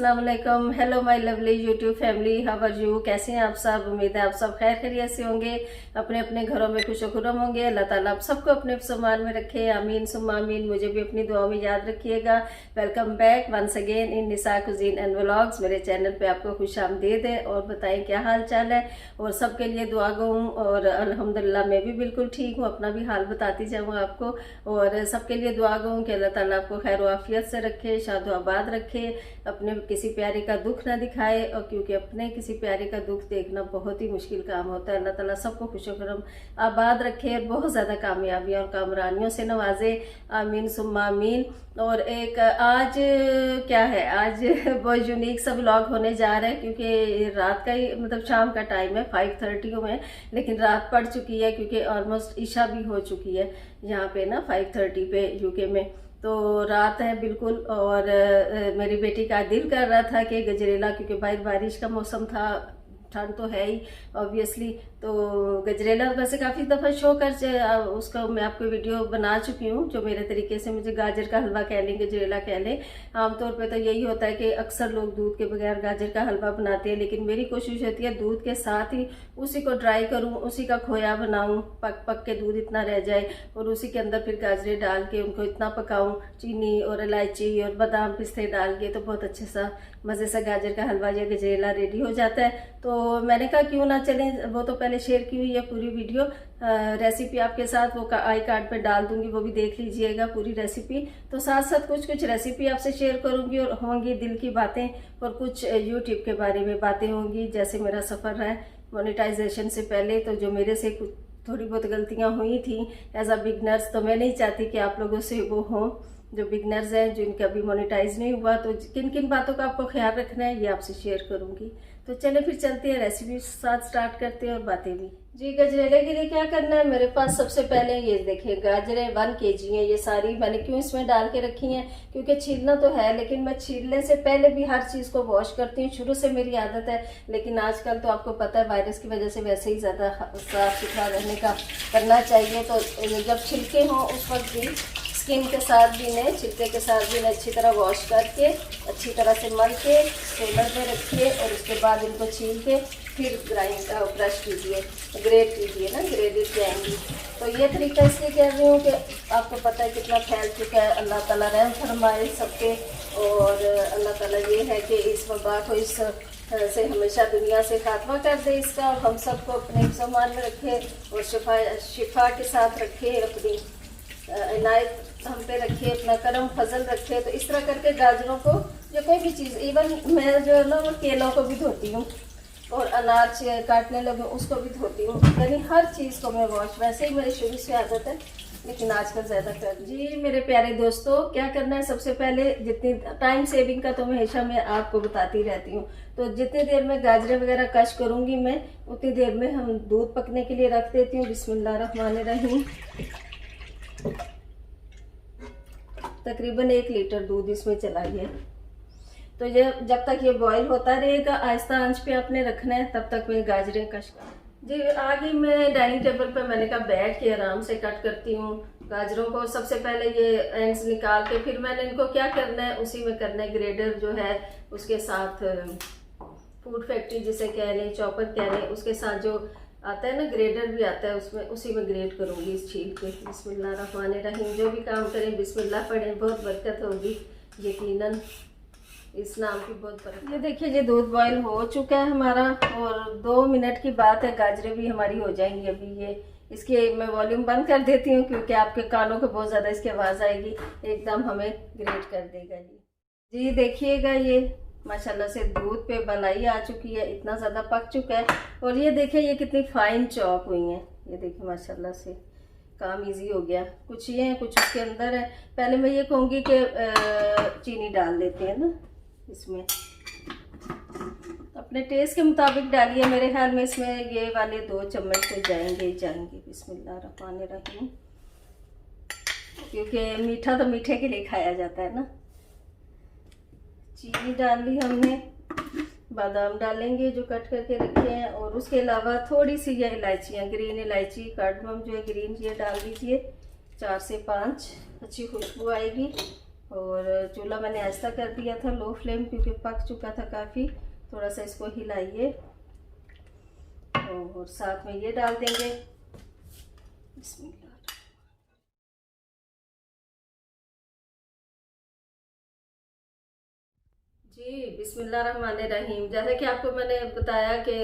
अस्सलाम वालेकुम। Hello my lovely YouTube family, how are you? कैसे हैं आप सब? उम्मीद है आप सब खैर खैरियत से होंगे, अपने अपने घरों में खुश खुरम होंगे। अल्लाह ताला आप सबको अपने सम्मान में रखे, आमीन सुम्मा आमीन। मुझे भी अपनी दुआ में याद रखिएगा। Welcome back once again in Nisa cuisine and vlogs. मेरे चैनल पे आपको खुश आमदीद है। और बताएं क्या हाल चाल है, और सबके लिए दुआ गो हूँ। और अल्हम्दुलिल्लाह मैं भी बिल्कुल ठीक हूँ, अपना भी हाल बताती जाऊँ आपको। और सबके लिए दुआ गो हूँ कि अल्लाह ताला आपको खैर आफियत से रखे, शादो आबाद रखे, अपने किसी प्यारे का दुख ना दिखाए। और क्योंकि अपने किसी प्यारे का दुख देखना बहुत ही मुश्किल काम होता है। अल्लाह ताला सबको खुशोखरम आबाद रखे और बहुत ज़्यादा कामयाबियाँ और कामरानियों से नवाजे, आमीन सुम्मा आमीन। और एक आज क्या है, आज बहुत यूनिक सा व्लॉग होने जा रहा है, क्योंकि रात का ही मतलब शाम का टाइम है, 5:30 हुए हैं, लेकिन रात पड़ चुकी है क्योंकि ऑलमोस्ट ईशा भी हो चुकी है यहाँ पे ना 5:30 पे यूके में। तो रात है बिल्कुल। और मेरी बेटी का दिल कर रहा था कि गजरेला, क्योंकि बाहर बारिश का मौसम था, ठंड तो है ही ऑब्वियसली, तो गजरेला वैसे काफ़ी दफ़ा शो कर उसका मैं आपको वीडियो बना चुकी हूँ, जो मेरे तरीके से मुझे गाजर का हलवा कह लें, गजरेला कह लें। आमतौर पे तो यही होता है कि अक्सर लोग दूध के बगैर गाजर का हलवा बनाते हैं, लेकिन मेरी कोशिश होती है दूध के साथ ही उसी को ड्राई करूँ, उसी का खोया बनाऊँ, पक पक के दूध इतना रह जाए, और उसी के अंदर फिर गाजरें डाल के उनको इतना पकाऊँ, चीनी और इलायची और बादाम पिस्ते डाल के, तो बहुत अच्छे सा मज़े से गाजर का हलवा या गजरेला रेडी हो जाता है। तो मैंने कहा क्यों ना चलें, वो तो पहले शेयर की हुई है पूरी वीडियो, रेसिपी आपके साथ वो आई कार्ड पे डाल दूंगी, वो भी देख लीजिएगा पूरी रेसिपी। तो साथ साथ कुछ कुछ रेसिपी आपसे शेयर करूंगी, और होंगी दिल की बातें, और कुछ यूट्यूब के बारे में बातें होंगी, जैसे मेरा सफ़र है मोनेटाइजेशन से पहले, तो जो मेरे से कुछ थोड़ी बहुत गलतियाँ हुई थी एज अ बिगनर्स, तो मैं नहीं चाहती कि आप लोगों से वो हों जो बिगनर्स हैं, जिनका अभी मोनेटाइज नहीं हुआ। तो किन किन बातों का आपको ख्याल रखना है ये आपसे शेयर करूंगी। तो चले फिर चलते हैं, रेसिपी साथ स्टार्ट करते हैं और बातें भी। जी, गजरेले के लिए क्या करना है, मेरे पास सबसे पहले ये देखिए गाजरें 1 kg हैं। ये सारी मैंने क्यों इसमें डाल के रखी हैं, क्योंकि छीलना तो है, लेकिन मैं छीलने से पहले भी हर चीज़ को वॉश करती हूँ, शुरू से मेरी आदत है। लेकिन आजकल तो आपको पता है वायरस की वजह से वैसे ही ज़्यादा साफ सुथरा रहने का करना चाहिए। तो जब छिलके हों उस वक्त भी स्किन के साथ भी ने, छिलके के साथ भी ने अच्छी तरह वॉश करके, अच्छी तरह से मल के स्ट्रेनर में रखिए, और उसके बाद इनको छील के फिर ब्रश कीजिए, ग्रेट कीजिए ना, ग्रेडेड जाएंगी। तो ये तरीका इसलिए कह रही हूँ कि आपको पता है कितना फैल चुका है। अल्लाह ताला रहम फरमाए सब पे, और अल्लाह ताला ये है कि इस वबा को इस से हमेशा दुनिया से खात्मा कर दे इसका, और हम सबको अपने सम्मान में रखे, और शिफा के साथ रखे, अपनी इनायत हम पे रखे, अपना करम फजल रखे। तो इस तरह करके गाजरों को, या कोई भी चीज़, इवन मैं जो है ना वो केलों को भी धोती हूँ, और अनाज काटने लगे उसको भी धोती हूँ, यानी हर चीज़ को मैं वॉश, वैसे ही मेरी शुरू से आदत है, लेकिन आजकल ज़्यादा कर। जी मेरे प्यारे दोस्तों, क्या करना है, सबसे पहले जितनी टाइम सेविंग का तो हमेशा मैं आपको बताती रहती हूँ। तो जितनी देर में गाजरें वगैरह कश करूँगी मैं, उतनी देर में हम दूध पकने के लिए रख देती हूँ। बिस्मिल्लाहिर्रहमानिर्रहीम। तकरीबन 1 लीटर दूध इसमें चला गया। तो ये जब तक ये बॉईल होता रहेगा, आहिस्ता आंच पे आपने रखना है, तब तक मैं गाजरें कश कर। जी आगे मैं डाइनिंग टेबल पे मैंने कहा बैठ के आराम से कट करती हूँ गाजरों को। सबसे पहले ये एंड्स निकाल के फिर मैंने इनको क्या करना है, उसी में करना है, ग्रेडर जो है उसके साथ, फूड फैक्ट्री जिसे कह लें, चॉपर कह लें, उसके साथ जो आता है ना ग्रेडर भी आता है, उसमें उसी में ग्रेड करूँगी इस छील के। बिस्मिल्लाहिर्रहमानिर्रहीम। जो भी काम करें बिस्मिल्लाह पढ़ें, बहुत बरकत होगी यकीनन, इस नाम की बहुत बरकत। ये देखिए ये दूध बॉईल हो चुका है हमारा, और 2 मिनट की बात है, गाजरें भी हमारी हो जाएंगी अभी। ये इसके मैं वॉल्यूम बंद कर देती हूँ, क्योंकि आपके कानों को बहुत ज़्यादा इसकी आवाज़ आएगी, एकदम हमें ग्रेट कर देगा जी देखिएगा ये माशाल्लाह से दूध पे बनाई आ चुकी है, इतना ज़्यादा पक चुका है। और ये देखिए ये कितनी फाइन चॉप हुई हैं, ये देखिए माशाल्लाह से काम इजी हो गया। कुछ ये है, कुछ उसके अंदर है। पहले मैं ये कहूँगी कि चीनी डाल देते हैं ना इसमें, अपने टेस्ट के मुताबिक डालिए। मेरे ख्याल में इसमें ये वाले 2 चम्मच तो जाएंगे। बिस्मिल्लाहिर्रहमानिर्रहीम, क्योंकि मीठा तो मीठे के लिए खाया जाता है ना। चीनी डाल ली हमने, बादाम डालेंगे जो कट करके रखे हैं, और उसके अलावा थोड़ी सी ये इलायचियाँ, ग्रीन इलायची, कार्डमम जो है ग्रीन, ये डाल दीजिए 4 से 5, अच्छी खुशबू आएगी। और चूल्हा मैंने ऐसा कर दिया था लो फ्लेम, क्योंकि पक चुका था काफ़ी। थोड़ा सा इसको हिलाइए और साथ में ये डाल देंगे। बिस्मिल्लाह। जी बिस्मिल्लाहिर्रहमानिर्रहीम। जैसा कि आपको मैंने बताया कि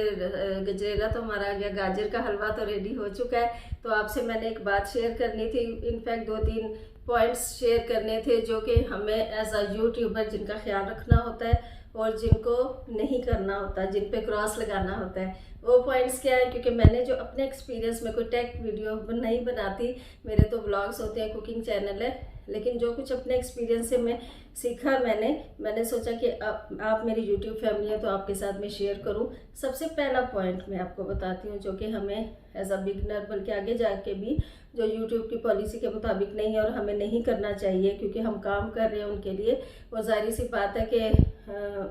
गजरेला तो हमारा आ गया, गाजर का हलवा तो रेडी हो चुका है। तो आपसे मैंने एक बात शेयर करनी थी, इनफैक्ट 2-3 पॉइंट्स शेयर करने थे जो कि हमें एज अ यूट्यूबर जिनका ख्याल रखना होता है और जिनको नहीं करना होता, जिन पे क्रॉस लगाना होता है। वो पॉइंट्स क्या है, क्योंकि मैंने जो अपने एक्सपीरियंस में कोई टेक वीडियो नहीं बनाती, मेरे तो ब्लॉग्स होते हैं, कुकिंग चैनल है, लेकिन जो कुछ अपने एक्सपीरियंस से मैं सीखा मैंने सोचा कि आप मेरी यूट्यूब फैमिली है तो आपके साथ मैं शेयर करूं। सबसे पहला पॉइंट मैं आपको बताती हूँ जो कि हमें एज अ बिगनर, बल्कि आगे जाके भी जो यूट्यूब की पॉलिसी के मुताबिक नहीं है और हमें नहीं करना चाहिए, क्योंकि हम काम कर रहे हैं उनके लिए और जाहिर सी बात है कि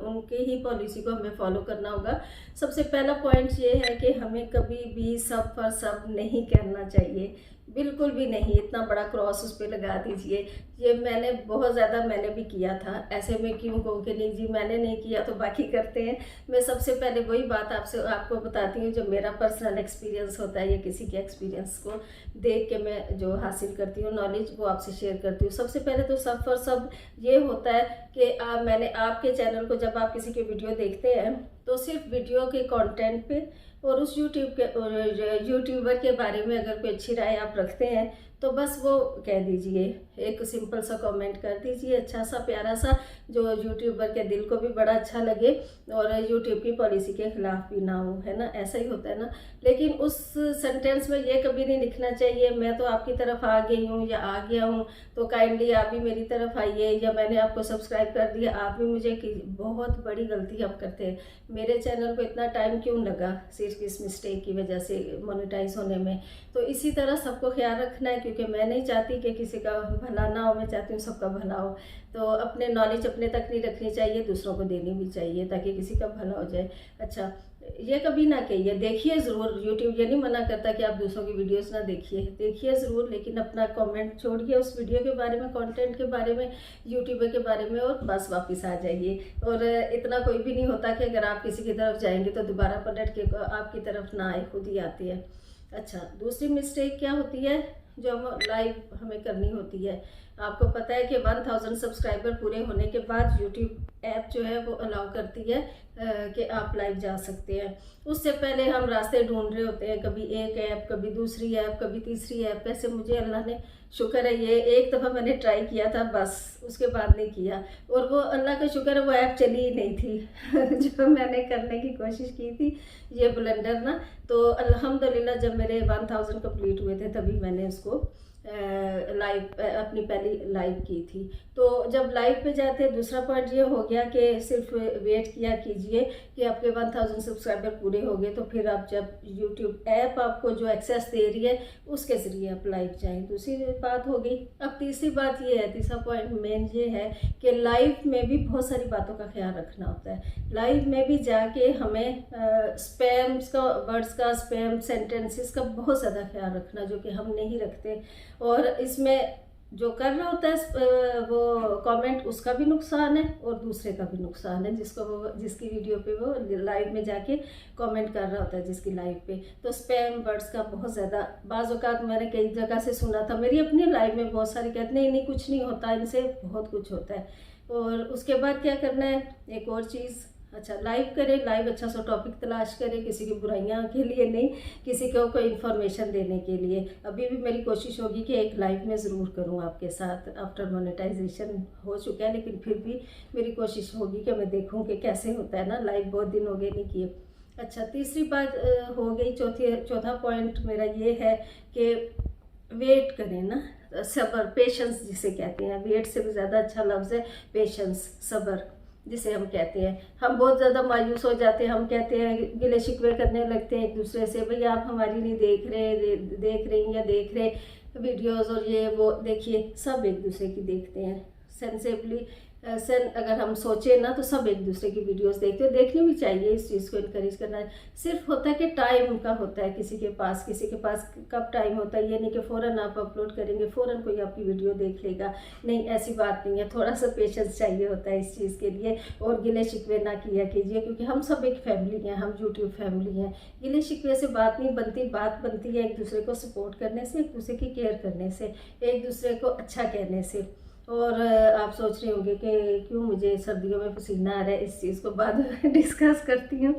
उनकी ही पॉलिसी को हमें फॉलो करना होगा। सबसे पहला पॉइंट ये है कि हमें कभी भी सब पर सब नहीं कहना चाहिए, बिल्कुल भी नहीं। इतना बड़ा क्रॉस उस पर लगा दीजिए। ये मैंने बहुत ज़्यादा मैंने भी किया था। ऐसे में क्यों कहूँ कि नहीं जी मैंने नहीं किया तो बाकी करते हैं। मैं सबसे पहले वही बात आपको बताती हूँ जो मेरा पर्सनल एक्सपीरियंस होता है, या किसी के एक्सपीरियंस को देख के मैं जो हासिल करती हूँ नॉलेज, वो आपसे शेयर करती हूँ। सबसे पहले तो सब पर सब ये होता है कि मैंने आपके चैनल को, जब आप किसी की वीडियो देखते हैं तो सिर्फ वीडियो के कंटेंट पे और उस यूट्यूबर के बारे में अगर कोई अच्छी राय आप रखते हैं तो बस वो कह दीजिए, एक सिंपल सा कमेंट कर दीजिए, अच्छा सा प्यारा सा, जो यूट्यूबर के दिल को भी बड़ा अच्छा लगे और यूट्यूब की पॉलिसी के खिलाफ भी ना हो, है ना। ऐसा ही होता है ना। लेकिन उस सेंटेंस में ये कभी नहीं लिखना चाहिए मैं तो आपकी तरफ आ गई हूँ या आ गया हूँ तो काइंडली आप भी मेरी तरफ आइए, या मैंने आपको सब्सक्राइब कर दिया आप भी मुझे। बहुत बड़ी गलती हम करते हैं। मेरे चैनल को इतना टाइम क्यों लगा सिर्फ इस मिस्टेक की वजह से मोनेटाइज होने में। तो इसी तरह सबको ख्याल रखना है, क्योंकि मैं नहीं चाहती कि किसी का भला ना हो, मैं चाहती हूँ सबका भला हो। तो अपने नॉलेज अपने तक नहीं रखनी चाहिए, दूसरों को देनी भी चाहिए ताकि किसी का भला हो जाए। अच्छा, ये कभी ना कहिए, देखिए ज़रूर, यूट्यूब ये नहीं मना करता कि आप दूसरों की वीडियोस ना देखिए ज़रूर, लेकिन अपना कमेंट छोड़िए उस वीडियो के बारे में, कंटेंट के बारे में, यूट्यूबर के बारे में, और बस वापस आ जाइए। और इतना कोई भी नहीं होता कि अगर आप किसी की तरफ जाएंगे तो दोबारा पलट के आपकी तरफ ना आए, खुद ही आती है। अच्छा, दूसरी मिस्टेक क्या होती है जो हम लाइव हमें करनी होती है। आपको पता है कि 1000 सब्सक्राइबर पूरे होने के बाद यूट्यूब ऐप जो है वो अलाउ करती है कि आप लाइव जा सकते हैं। उससे पहले हम रास्ते ढूंढ रहे होते हैं, कभी एक ऐप, कभी दूसरी ऐप, कभी तीसरी ऐप। वैसे मुझे अल्लाह ने शुक्र है, ये एक दफ़ा मैंने ट्राई किया था बस, उसके बाद नहीं किया। और वो अल्लाह का शुक्र है वो ऐप चली ही नहीं थी जो मैंने करने की कोशिश की थी, ये ब्लेंडर ना। तो अल्हम्दुलिल्लाह जब मेरे 1000 कंप्लीट हुए थे तभी मैंने उसको लाइव अपनी पहली लाइव की थी। तो जब लाइव पे जाते हैं, दूसरा पॉइंट ये हो गया कि सिर्फ वेट किया कीजिए कि आपके 1000 सब्सक्राइबर पूरे हो गए तो फिर आप जब यूट्यूब ऐप आपको जो एक्सेस दे रही है उसके ज़रिए आप लाइव जाएं। दूसरी बात हो गई। अब तीसरी बात ये है, तीसरा पॉइंट मेन ये है कि लाइव में भी बहुत सारी बातों का ख्याल रखना होता है। लाइव में भी जाके हमें स्पैम्स का, वर्ड्स का, स्पैम सेंटेंसेस का बहुत ज़्यादा ख्याल रखना, जो कि हम नहीं रखते। और इसमें जो कर रहा होता है वो कमेंट, उसका भी नुकसान है और दूसरे का भी नुकसान है, जिसकी वीडियो पे वो लाइव में जाके कमेंट कर रहा होता है, जिसकी लाइव पे। तो स्पैम वर्ड्स का बहुत ज़्यादा बाज़ औक़ात मैंने कई जगह से सुना था, मेरी अपनी लाइव में बहुत सारे कहते नहीं कुछ नहीं होता, इनसे बहुत कुछ होता है। और उसके बाद क्या करना है, एक और चीज़, अच्छा लाइव करें, लाइव अच्छा सा टॉपिक तलाश करें, किसी की बुराइयां के लिए नहीं, किसी को कोई इन्फॉर्मेशन देने के लिए। अभी भी मेरी कोशिश होगी कि एक लाइव में ज़रूर करूं आपके साथ। आफ्टर मोनेटाइजेशन हो चुका है, लेकिन फिर भी मेरी कोशिश होगी कि मैं देखूं कि कैसे होता है ना लाइव, बहुत दिन हो गए नहीं किए। अच्छा, तीसरी बात हो गई। चौथा पॉइंट मेरा ये है कि वेट करें ना, सब्र, पेशेंस जिसे कहते हैं। वेट से भी ज़्यादा अच्छा लफ्ज़ है पेशेंस, सब्र जिसे हम कहते हैं। हम बहुत ज़्यादा मायूस हो जाते हैं, हम कहते हैं, गिले शिकवे करने लगते हैं एक दूसरे से, भाई आप हमारी नहीं देख रही या देख रहे वीडियोस और ये वो। देखिए सब एक दूसरे की देखते हैं, सेंसिबली ऐसे अगर हम सोचें ना तो सब एक दूसरे की वीडियोस देखते हैं, देखनी भी चाहिए, इस चीज़ को इनकरेज करना है। सिर्फ होता है कि टाइम का होता है किसी के पास कब टाइम होता है, ये नहीं कि फ़ौरन आप अपलोड करेंगे फ़ौरन कोई आपकी वीडियो देख लेगा, नहीं ऐसी बात नहीं है। थोड़ा सा पेशेंस चाहिए होता है इस चीज़ के लिए, और गिले शिकवे ना किया कीजिए, क्योंकि हम सब एक फैमिली हैं, हम यूट्यूब फैमिली हैं। गिले शिकवे से बात नहीं बनती, बात बनती है एक दूसरे को सपोर्ट करने से, एक दूसरे की केयर करने से, एक दूसरे को अच्छा कहने से। और आप सोच रहे होंगे कि क्यों मुझे सर्दियों में पसीना आ रहा है, इस चीज़ को बाद में डिस्कस करती हूँ।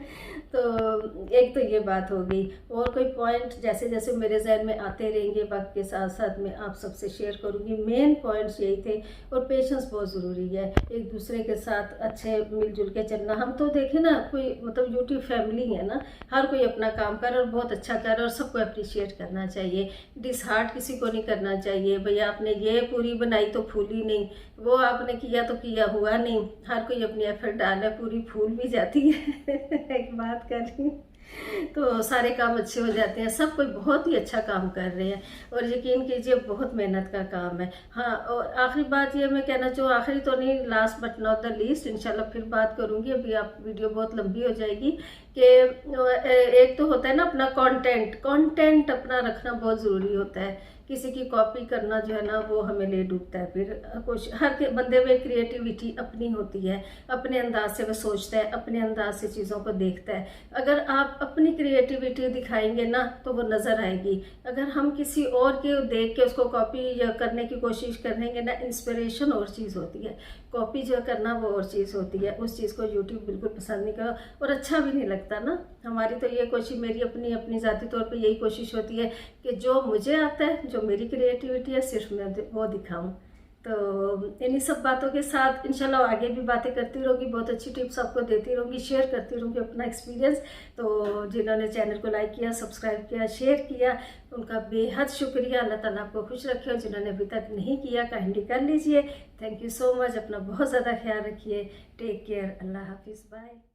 तो एक तो ये बात हो गई, और कोई पॉइंट जैसे जैसे मेरे जहन में आते रहेंगे वक्त के साथ साथ मैं आप सबसे शेयर करूँगी। मेन पॉइंट्स यही थे, और पेशेंस बहुत ज़रूरी है, एक दूसरे के साथ अच्छे मिलजुल के चलना। हम तो देखें ना, कोई मतलब यूट्यूब फैमिली है ना, हर कोई अपना काम कर और बहुत अच्छा कर, और सबको अप्रिशिएट करना चाहिए, डिसहार्ट किसी को नहीं करना चाहिए। भैया आपने ये पूरी बनाई तो फूली नहीं, वो आपने किया तो किया हुआ नहीं, हर कोई अपनी एफर्ट डाले, पूरी फूल भी जाती है एक बात कर रही हूँ, तो सारे काम अच्छे हो जाते हैं। सब कोई बहुत ही अच्छा काम कर रहे हैं, और यकीन कीजिए बहुत मेहनत का काम है। हाँ, और आखिरी बात ये मैं कहना चाहूँ, आखिरी तो नहीं, last but not the least, इंशाल्लाह फिर बात करूँगी, अभी आप वीडियो बहुत लंबी हो जाएगी, कि एक तो होता है ना अपना कंटेंट अपना रखना बहुत ज़रूरी होता है। किसी की कॉपी करना जो है ना वो हमें ले डूबता है। फिर कुछ हर के बंदे में क्रिएटिविटी अपनी होती है, अपने अंदाज से वो सोचता है, अपने अंदाज से चीज़ों को देखता है। अगर आप अपनी क्रिएटिविटी दिखाएंगे ना तो वो नज़र आएगी। अगर हम किसी और के देख के उसको कॉपी या करने की कोशिश करेंगे ना, इंस्पिरेशन और चीज़ होती है, कॉपी जो करना वो और चीज़ होती है। उस चीज़ को यूट्यूब बिल्कुल पसंद नहीं करता, और अच्छा भी नहीं लगता ना। हमारी तो ये कोशिश, मेरी अपनी ज़ाती तौर पे यही कोशिश होती है कि जो मुझे आता है, जो मेरी क्रिएटिविटी है, सिर्फ मैं वो दिखाऊं। तो इन्हीं सब बातों के साथ इंशाल्लाह आगे भी बातें करती रहूँगी, बहुत अच्छी टिप्स आपको देती रहूँगी, शेयर करती रहूँगी अपना एक्सपीरियंस। तो जिन्होंने चैनल को लाइक किया, सब्सक्राइब किया, शेयर किया, उनका बेहद शुक्रिया। अल्लाह ताला आपको खुश रखे, और जिन्होंने अभी तक नहीं किया काइंडली कर लीजिए। Thank you so much. अपना बहुत ज़्यादा ख्याल रखिए। Take care. अल्लाह हाफिज़। बाय।